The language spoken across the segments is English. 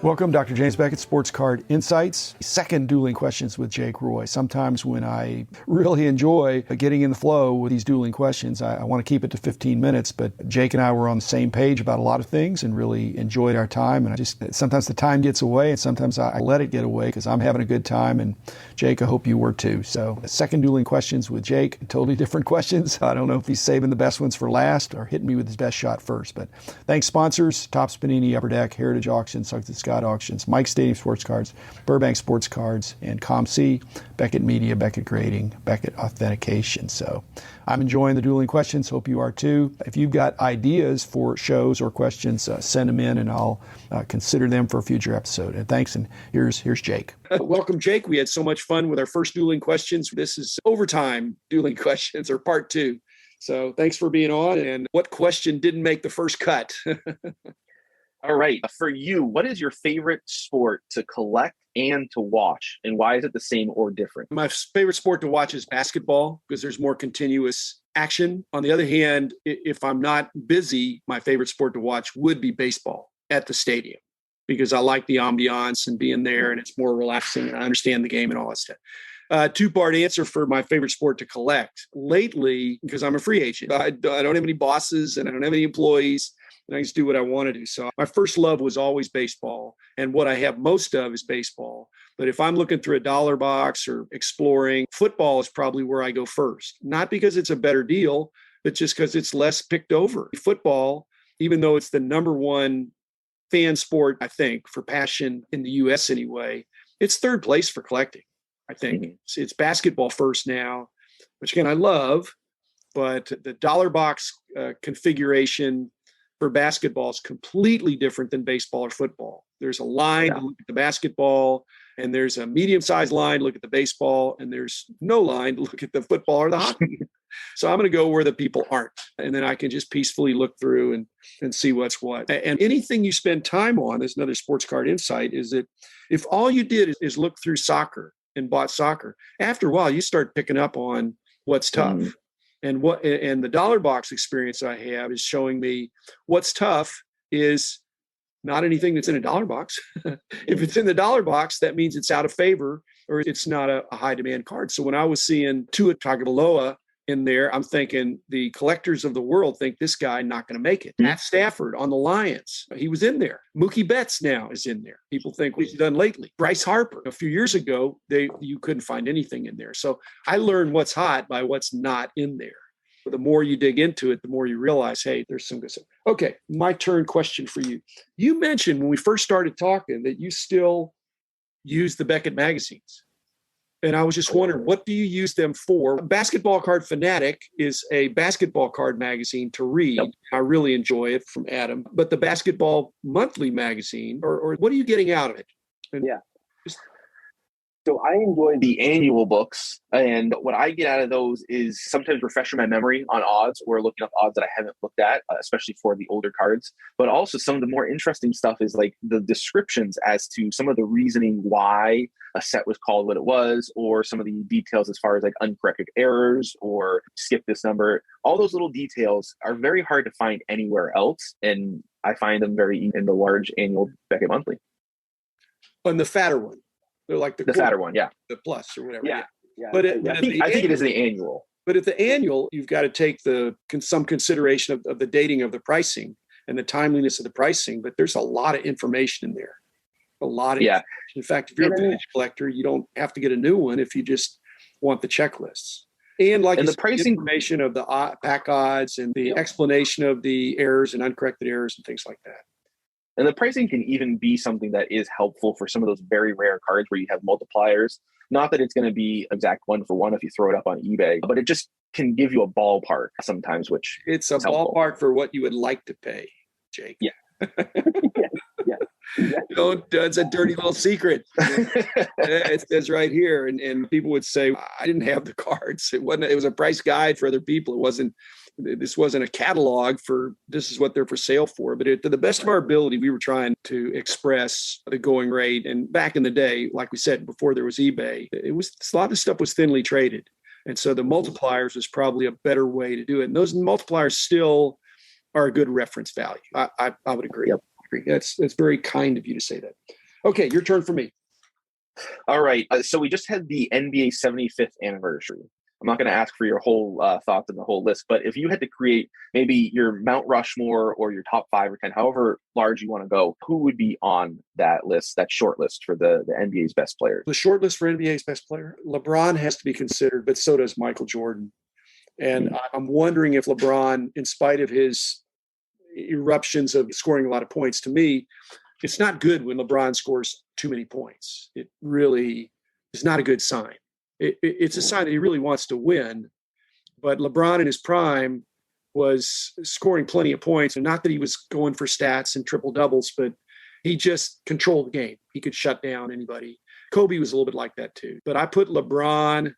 Welcome, Dr. James Beckett, Sports Card Insights. Second Dueling Questions with Jake Roy. Sometimes when I really enjoy getting in the flow with these dueling questions, I want to keep it to 15 minutes, but Jake and I were on the same page about a lot of things and really enjoyed our time. And sometimes the time gets away and sometimes I let it get away because I'm having a good time. And Jake, I hope you were too. So second Dueling Questions with Jake, totally different questions. I don't know if he's saving the best ones for last or hitting me with his best shot first, but thanks sponsors, Topps Panini, Upper Deck, Heritage Auctions, Scott Auctions, Mike Stadium Sports Cards, Burbank Sports Cards, and ComC, Beckett Media, Beckett Grading, Beckett Authentication. So I'm enjoying the dueling questions. Hope you are too. If you've got ideas for shows or questions, send them in and I'll consider them for a future episode. And thanks. And here's Jake. Welcome, Jake. We had so much fun with our first dueling questions. This is overtime dueling questions or part two. So thanks for being on. And what question didn't make the first cut? All right. For you, what is your favorite sport to collect and to watch? And why is it the same or different? My favorite sport to watch is basketball because there's more continuous action. On the other hand, if I'm not busy, my favorite sport to watch would be baseball at the stadium because I like the ambiance and being there and it's more relaxing and I understand the game and all that stuff. Two-part answer for my favorite sport to collect. Lately, because I'm a free agent, I don't have any bosses and I don't have any employees. And I just do what I want to do. So my first love was always baseball. And what I have most of is baseball. But if I'm looking through a dollar box or exploring, football is probably where I go first. Not because it's a better deal, but just because it's less picked over. Football, even though it's the number one fan sport, I think, for passion in the U.S. anyway, it's third place for collecting, I think. Mm-hmm. It's basketball first now, which again, I love. But the dollar box configuration for basketball is completely different than baseball or football. There's a line to look at the basketball, and there's a medium-sized line to look at the baseball, and there's no line to look at the football or the hockey. So I'm going to go where the people aren't, and then I can just peacefully look through and see what's what. And anything you spend time on, there's another sports card insight, is that if all you did is look through soccer and bought soccer, after a while you start picking up on what's tough. Mm-hmm. And the dollar box experience I have is showing me what's tough is not anything that's in a dollar box. If it's in the dollar box, that means it's out of favor or it's not a high demand card. So when I was seeing Tua Tagovailoa in there, I'm thinking the collectors of the world think this guy not going to make it. Matt Stafford on the Lions, he was in there. Mookie Betts now is in there. People think what he's done lately. Bryce Harper, a few years ago, you couldn't find anything in there. So I learned what's hot by what's not in there. But the more you dig into it, the more you realize, hey, there's some good stuff. Okay, my turn question for you. You mentioned when we first started talking that you still use the Beckett magazines. And I was just wondering, what do you use them for? Basketball Card Fanatic is a basketball card magazine to read. Yep. I really enjoy it from Adam. But the Basketball Monthly magazine, or what are you getting out of it? So I enjoy the annual books, and what I get out of those is sometimes refreshing my memory on odds or looking up odds that I haven't looked at, especially for the older cards. But also some of the more interesting stuff is like the descriptions as to some of the reasoning why a set was called what it was, or some of the details as far as like uncorrected errors or skip this number. All those little details are very hard to find anywhere else, and I find them very in the large annual Beckett Monthly. On the fatter one. They're like the fatter one, yeah. The plus or whatever. Yeah. But I think it is the annual. But at the annual, you've got to take some consideration of the dating of the pricing and the timeliness of the pricing. But there's a lot of information in there. A lot of information. In fact, if you're a vintage collector, you don't have to get a new one if you just want the checklists. And the pricing information of the pack odds and the explanation of the errors and uncorrected errors and things like that. And the pricing can even be something that is helpful for some of those very rare cards where you have multipliers. Not that it's going to be exact one for one if you throw it up on eBay, but it just can give you a ballpark sometimes, which it's a ballpark for what you would like to pay, Jake. Yeah. Yeah. It's a dirty little secret. It says right here, and people would say, I didn't have the cards. It was a price guide for other people. This wasn't a catalog for this is what they're for sale for. But to the best of our ability, we were trying to express the going rate. And back in the day, like we said, before there was eBay, a lot of the stuff was thinly traded. And so the multipliers was probably a better way to do it. And those multipliers still are a good reference value. I would agree. Yep. agree. That's very kind of you to say that. Okay, your turn for me. All right. So we just had the NBA 75th anniversary. I'm not going to ask for your whole thoughts on the whole list, but if you had to create maybe your Mount Rushmore or your top 5 or 10, however large you want to go, who would be on that list, that short list for the NBA's best players? The short list for NBA's best player? LeBron has to be considered, but so does Michael Jordan. And I'm wondering if LeBron, in spite of his eruptions of scoring a lot of points, to me, it's not good when LeBron scores too many points. It really is not a good sign. It's a sign that he really wants to win. But LeBron in his prime was scoring plenty of points. And not that he was going for stats and triple doubles, but he just controlled the game. He could shut down anybody. Kobe was a little bit like that too. But I put LeBron.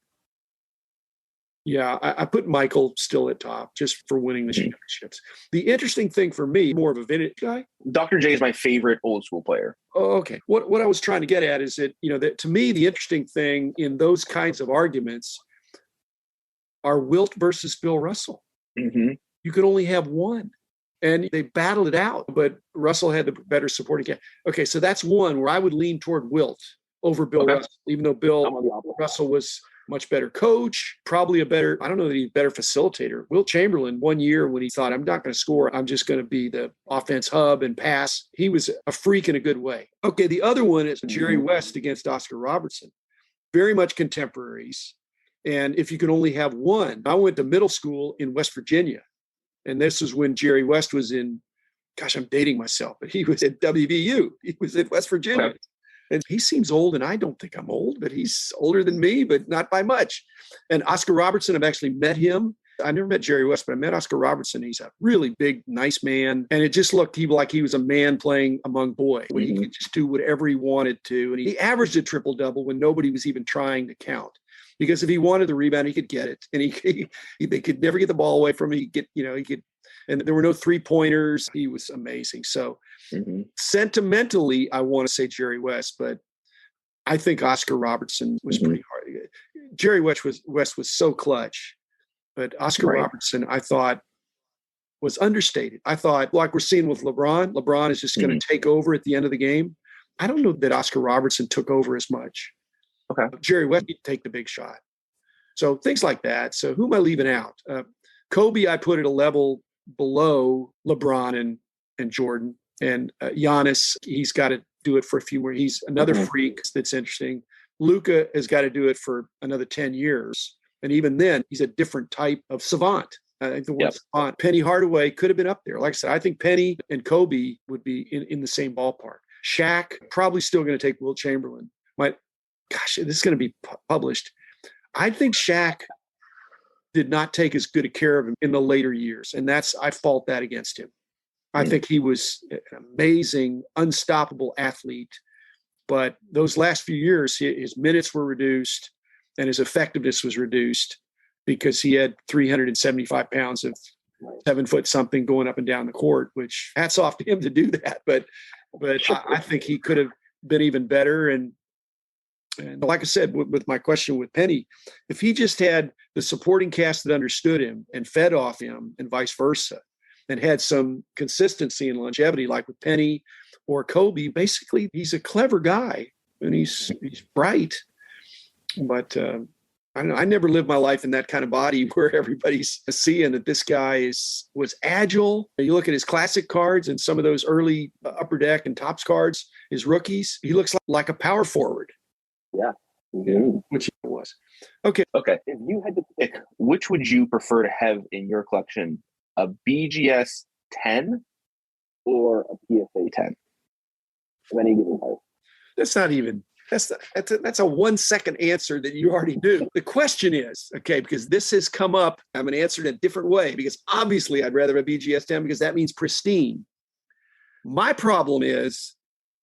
Yeah, I put Michael still at top just for winning the championships. The interesting thing for me, more of a vintage guy. Dr. J is my favorite old school player. Oh, okay. What I was trying to get at is that, that to me, the interesting thing in those kinds of arguments are Wilt versus Bill Russell. Mm-hmm. You could only have one. And they battled it out, but Russell had the better supporting cast. Okay, so that's one where I would lean toward Wilt over Bill Russell, even though Bill Russell was much better coach, probably I don't know that he's a better facilitator. Wilt Chamberlain, one year when he thought, I'm not going to score, I'm just going to be the offense hub and pass. He was a freak in a good way. Okay, the other one is Jerry West against Oscar Robertson. Very much contemporaries. And if you could only have one, I went to middle school in West Virginia. And this is when Jerry West was in, I'm dating myself, but he was at WVU. He was at West Virginia. Okay. And he seems old, and I don't think I'm old, but he's older than me, but not by much. And Oscar Robertson, I've actually met him. I never met Jerry West, but I met Oscar Robertson. He's a really big, nice man. And it just looked like he was a man playing among boys. He could just do whatever he wanted to. And he averaged a triple-double when nobody was even trying to count. Because if he wanted the rebound, he could get it. And they could never get the ball away from him. And there were no three-pointers. He was amazing. So sentimentally, I want to say Jerry West, but I think Oscar Robertson was pretty hard. Jerry West was so clutch, but Oscar Robertson, I thought, was understated. I thought, like we're seeing with LeBron is just going to take over at the end of the game. I don't know that Oscar Robertson took over as much. Okay. Jerry West, he'd take the big shot. So things like that. So who am I leaving out? Kobe, I put at a level below LeBron and Jordan. And Giannis, he's got to do it for a few more. He's another freak that's interesting. Luka has got to do it for another 10 years. And even then, he's a different type of savant. I think the word savant. Penny Hardaway could have been up there. Like I said, I think Penny and Kobe would be in the same ballpark. Shaq, probably still going to take Wilt Chamberlain. This is going to be published. I think Shaq did not take as good a care of him in the later years. And I fault that against him. I think he was an amazing, unstoppable athlete. But those last few years, his minutes were reduced and his effectiveness was reduced because he had 375 pounds of 7 foot something going up and down the court, which hats off to him to do that. But I think he could have been even better. And like I said, with my question with Penny, if he just had the supporting cast that understood him and fed off him and vice versa, and had some consistency and longevity, like with Penny or Kobe, basically he's a clever guy and he's bright. But I don't know, I never lived my life in that kind of body where everybody's seeing that this guy was agile. You look at his classic cards and some of those early Upper Deck and Topps cards, his rookies, he looks like a power forward. Yeah. Which he was. Okay. If you had to pick, which would you prefer to have in your collection? A BGS 10 or a PSA 10 of any given type? That's a 1 second answer that you already knew. The question is, because this has come up, I'm going to answer it a different way because obviously I'd rather have a BGS 10 because that means pristine. My problem is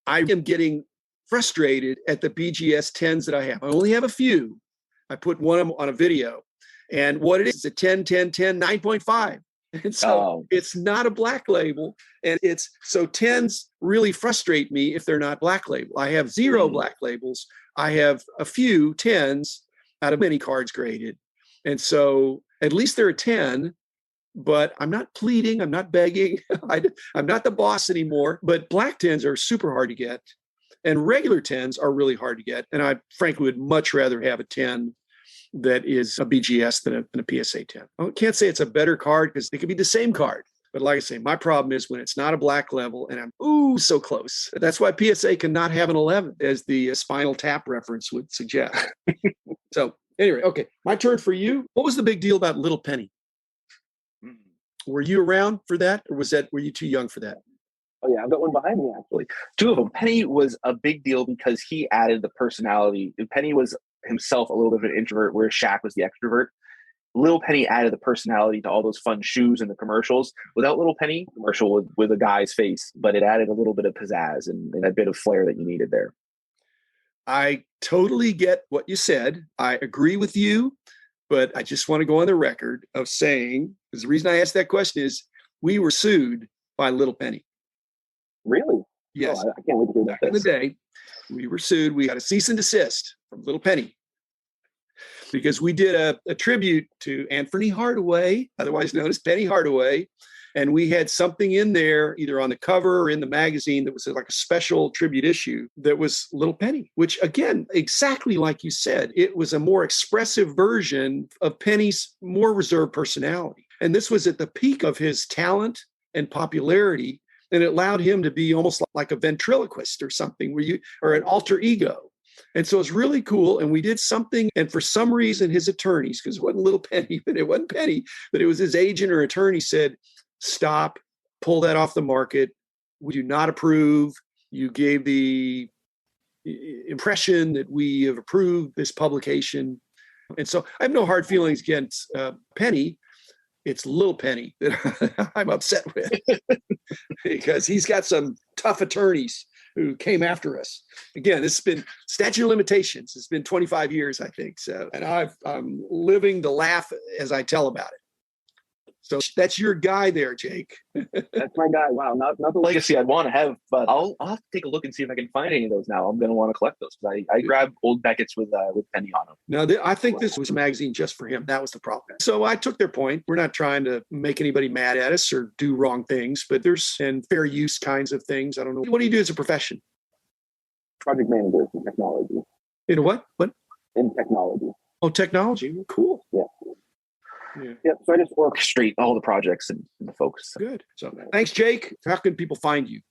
I am getting frustrated at the BGS 10s that I have. I only have a few. I put one of them on a video. And what it is a 10, 10, 10, 9.5. And so it's not a black label. And so 10s really frustrate me if they're not black label. I have 0 black labels. I have a few 10s out of many cards graded. And so at least they're a 10. but I'm not pleading. I'm not begging. I'm not the boss anymore. But black 10s are super hard to get. And regular 10s are really hard to get. And I frankly would much rather have a 10 that is a BGS than a PSA 10. I can't say it's a better card because they could be the same card. But like I say, my problem is when it's not a black level and I'm so close. That's why PSA cannot have an 11, as the Spinal Tap reference would suggest. So anyway, okay, my turn for you. What was the big deal about Little Penny? Were you around for that, or were you too young for that? Oh yeah, I've got one behind me actually. Two of them. Penny was a big deal because he added the personality. Penny was himself a little bit of an introvert, where Shaq was the extrovert. Little Penny added the personality to all those fun shoes and the commercials. Without Little Penny, commercial with a guy's face, but it added a little bit of pizzazz and a bit of flair that you needed there. I totally get what you said. I agree with you, but I just want to go on the record of saying, because the reason I asked that question is we were sued by Little Penny. Really? Yes. Oh, I can't wait to hear Back in the day, we were sued. We got a cease and desist from Little Penny because we did a tribute to Anthony Hardaway, otherwise known as Penny Hardaway. And we had something in there, either on the cover or in the magazine, that was like a special tribute issue that was Little Penny, which, again, exactly like you said, it was a more expressive version of Penny's more reserved personality. And this was at the peak of his talent and popularity. And it allowed him to be almost like a ventriloquist or something, or an alter ego. And so it's really cool. And we did something. And for some reason, his attorneys, because it wasn't Little Penny, but it wasn't Penny, but it was his agent or attorney, said, stop, pull that off the market. We do not approve. You gave the impression that we have approved this publication. And so I have no hard feelings against Penny. It's Little Penny that I'm upset with because he's got some tough attorneys who came after us. Again, this has been statute of limitations. It's been 25 years, I think. So, and I'm living to laugh as I tell about it. So that's your guy there, Jake. That's my guy. Wow, not the legacy I'd want to have, but I'll have to take a look and see if I can find any of those now. I'm going to want to collect those because I grabbed old Beckett's with Penny on them. Now, I think this was a magazine just for him. That was the problem. So I took their point. We're not trying to make anybody mad at us or do wrong things, but there's and fair use kinds of things. I don't know. What do you do as a profession? Project manager in technology. In what? What? In technology. Oh, technology. Well, cool. Yeah. Yeah. So I just orchestrate all the projects and the folks. Good. So thanks, Jake. How can people find you?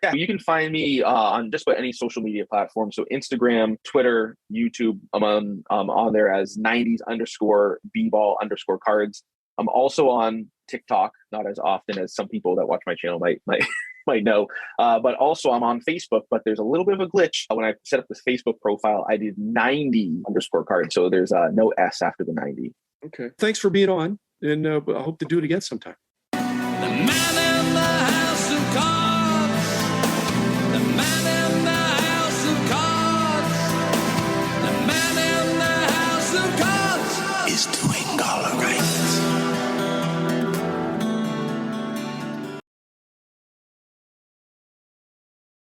Yeah, you can find me on just about any social media platform. So Instagram, Twitter, YouTube. I'm on there as 90s_bball_cards. I'm also on TikTok, not as often as some people that watch my channel might know. But also I'm on Facebook, but there's a little bit of a glitch. When I set up this Facebook profile, I did 90_cards. So there's no S after the 90. Okay. Thanks for being on, and I hope to do it again sometime.